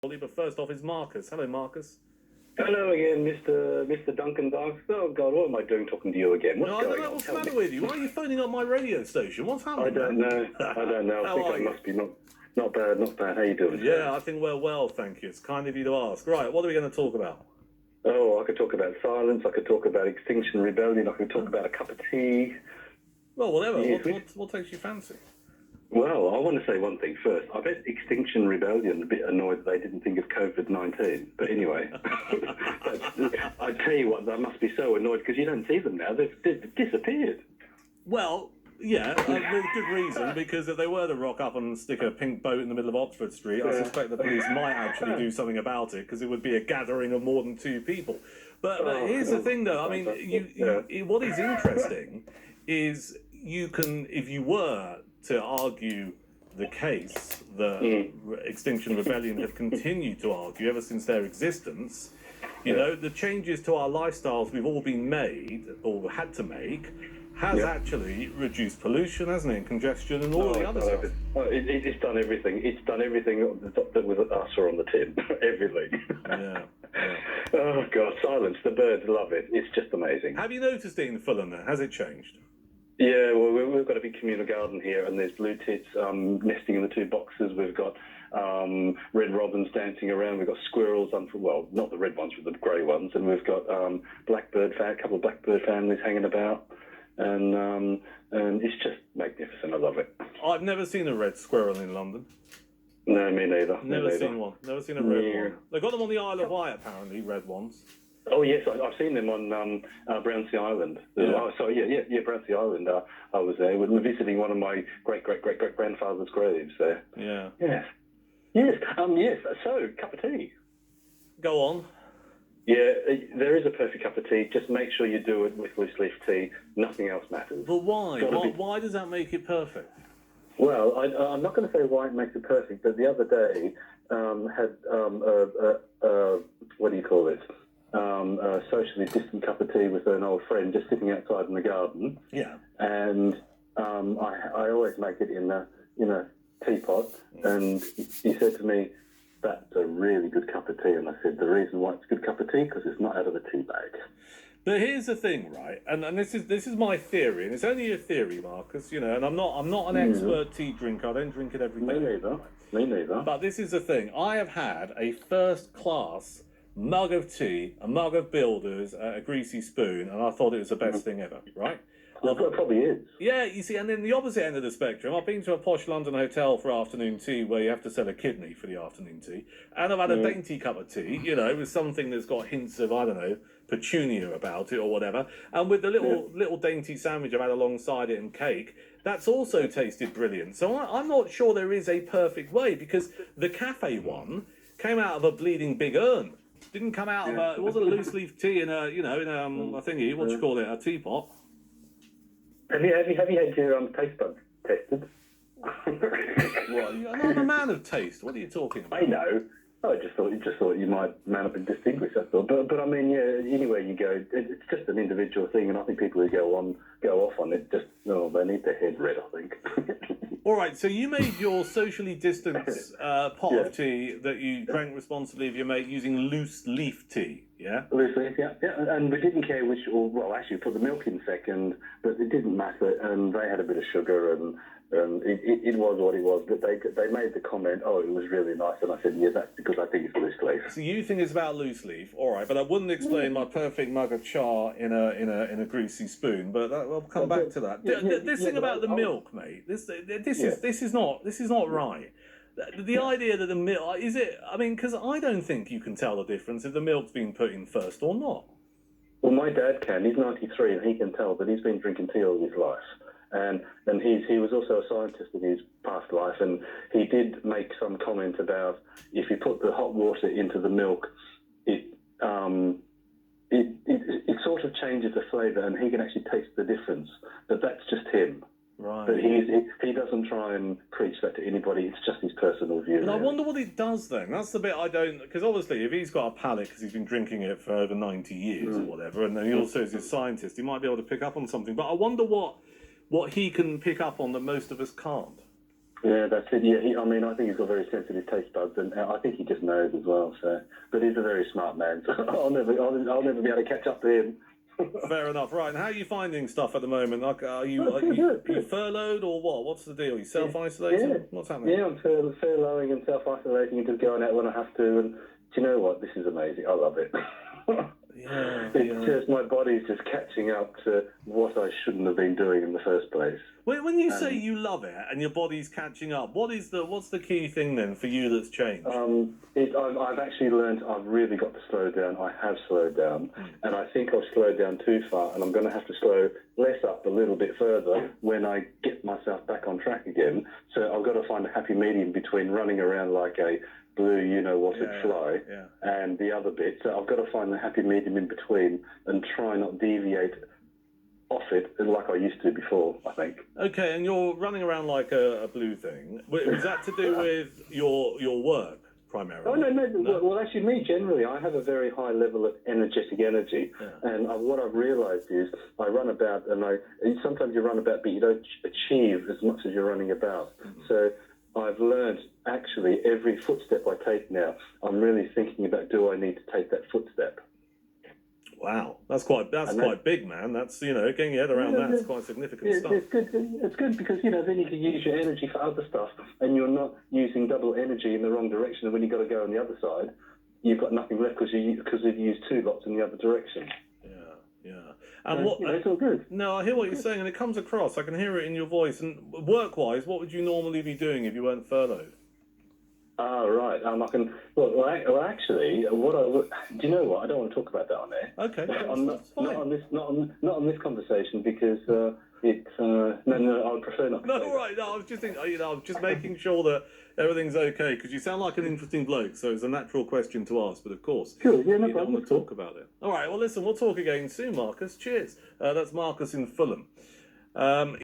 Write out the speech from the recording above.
But first off is Marcus. Hello, Marcus. Hello again, Mr. Duncan Darks. Oh God, what am I doing talking to you again? What's I going don't know on? what's the matter with you. Why are you phoning up my radio station? What's happening? I don't know. I think I must be not bad. How you doing? Yeah, sir? I think we're well, thank you. It's kind of you to ask. Right, what are we going to talk about? Oh, I could talk about silence. I could talk about Extinction Rebellion. I could talk about a cup of tea. Well, whatever. Yes, What takes you fancy? Well, I want to say one thing first. I bet Extinction Rebellion a bit annoyed that they didn't think of COVID-19. But anyway, I tell you what, they must be so annoyed because you don't see them now. They've disappeared. Well, yeah, with good reason, because if they were to rock up and stick a pink boat in the middle of Oxford Street, I suspect the police might actually do something about it, because it would be a gathering of more than two people. But here's the thing, though. I mean, what is interesting is you can, if you were to argue the case that Extinction Rebellion have continued to argue ever since their existence, you know, the changes to our lifestyles we've all been made, or had to make, has actually reduced pollution, hasn't it, and congestion and all the other stuff. It's done everything. It's done everything that was us or on the tin. Everything. Yeah. Oh, God, silence. The birds love it. It's just amazing. Have you noticed it in Fulham then? Has it changed? Yeah, well, we've got a big communal garden here, and there's blue tits nesting in the two boxes. We've got red robins dancing around. We've got squirrels, well, not the red ones, but the grey ones. And we've got a couple of blackbird families hanging about. And it's just magnificent. I love it. I've never seen a red squirrel in London. No, me neither. Never seen one. Never seen a red one. They've got them on the Isle of Wight, apparently, red ones. Oh, yes, I've seen them on Brownsea Island. Yeah. Oh, sorry, yeah, Brownsea Island. I was there. We're visiting one of my great-great-great-great-grandfather's graves there. Yeah. Yes. So, cup of tea. Go on. Yeah, there is a perfect cup of tea. Just make sure you do it with loose leaf tea. Nothing else matters. But why? Why does that make it perfect? Well, I'm not going to say why it makes it perfect, but the other day had what do you call it? A socially distant cup of tea with an old friend just sitting outside in the garden. Yeah. And I always make it in a teapot. And he said to me, "That's a really good cup of tea." And I said, "The reason why it's a good cup of tea because it's not out of a tea bag." But here's the thing, right? And this is my theory, and it's only a theory, Marcus. You know, and I'm not an expert tea drinker. I don't drink it every day. Me neither. But this is the thing. I have had a first-class mug of tea, a mug of Builders, a greasy spoon, and I thought it was the best thing ever, right? Well, it probably is. Yeah, you see, and then the opposite end of the spectrum, I've been to a posh London hotel for afternoon tea where you have to sell a kidney for the afternoon tea, and I've had a dainty cup of tea, you know, with something that's got hints of, I don't know, petunia about it or whatever, and with the little dainty sandwich I've had alongside it and cake, that's also tasted brilliant. So I'm not sure there is a perfect way, because the cafe one came out of a bleeding big urn. Didn't come out of it wasn't a loose leaf tea in a thingy, what do you call it, a teapot. Have you had your taste buds tested? Well, I'm a man of taste. What are you talking about? I know. I just thought you might man up and distinguish. That's all. But I mean, yeah. Anywhere you go, it's just an individual thing, and I think people who go off on it they need their head read. I think. All right. So you made your socially distanced pot of tea that you drank responsibly of your mate using loose leaf tea. Yeah. Loose leaf, yeah. And we didn't care which, actually, put the milk in second, but it didn't matter. And they had a bit of sugar, and it was what it was. But they made the comment, "Oh, it was really nice," and I said, "Yeah, that's because I think it's loose leaf." So you think it's about loose leaf, all right? But I wouldn't explain my perfect mug of char in a greasy spoon. But we'll come back to that. This thing about the milk, mate. This is not right. The idea that the milk is it? I mean, because I don't think you can tell the difference if the milk's been put in first or not. Well, my dad can. He's 93, and he can tell that he's been drinking tea all his life. And he was also a scientist in his past life, and he did make some comment about if you put the hot water into the milk, it sort of changes the flavour, and he can actually taste the difference. But that's just him. Right. But he doesn't try and preach that to anybody. It's just his personal view. And I wonder what it does then. That's the bit I don't... Because obviously, if he's got a palate because he's been drinking it for over 90 years or whatever, and then he also is a scientist, he might be able to pick up on something. But I wonder what he can pick up on that most of us can't. Yeah, that's it. Yeah, I mean, I think he's got very sensitive taste buds, and I think he just knows as well. So, but he's a very smart man. So I'll never be able to catch up to him. Fair enough, right? And how are you finding stuff at the moment? Like, are you furloughed or what? What's the deal? Are you self-isolating? Yeah. What's happening? Yeah, I'm furloughing and self-isolating and just going out when I have to. And do you know what? This is amazing. I love it. It's just my body's just catching up to what I shouldn't have been doing in the first place. When you say you love it and your body's catching up, what's the key thing then for you that's changed? I've actually learned I've really got to slow down. I have slowed down, and I think I've slowed down too far, and I'm going to have to slow less up a little bit further when I get myself back on track again. So I've got to find a happy medium between running around like a blue, fly, and the other bit. So I've got to find the happy medium in between and try not deviate off it like I used to before, I think. Okay, and you're running around like a blue thing. Is that to do with your work primarily? Oh, no. Well, actually, me generally, I have a very high level of energetic energy, and what I've realised is I run about, and sometimes you run about, but you don't achieve as much as you're running about. So I've learned actually every footstep I take now, I'm really thinking about, do I need to take that footstep? Wow, that's quite big, man. That's getting your head around that's quite significant stuff. It's good because then you can use your energy for other stuff, and you're not using double energy in the wrong direction. And when you've got to go on the other side, you've got nothing left because you've used two lots in the other direction. Yeah. And it's all good. No, I hear what you're saying, and it comes across. I can hear it in your voice. And work-wise, what would you normally be doing if you weren't furloughed? Oh, right. Well, actually, do you know what? I don't want to talk about that on air. Okay, that's fine. Not on this conversation because no, I would prefer not. No, all right. No, I was just thinking, I was just making sure that everything's okay because you sound like an interesting bloke, so it's a natural question to ask. But of course, sure, yeah, no you don't want to talk about it. All right. Well, listen, we'll talk again soon, Marcus. Cheers. That's Marcus in Fulham.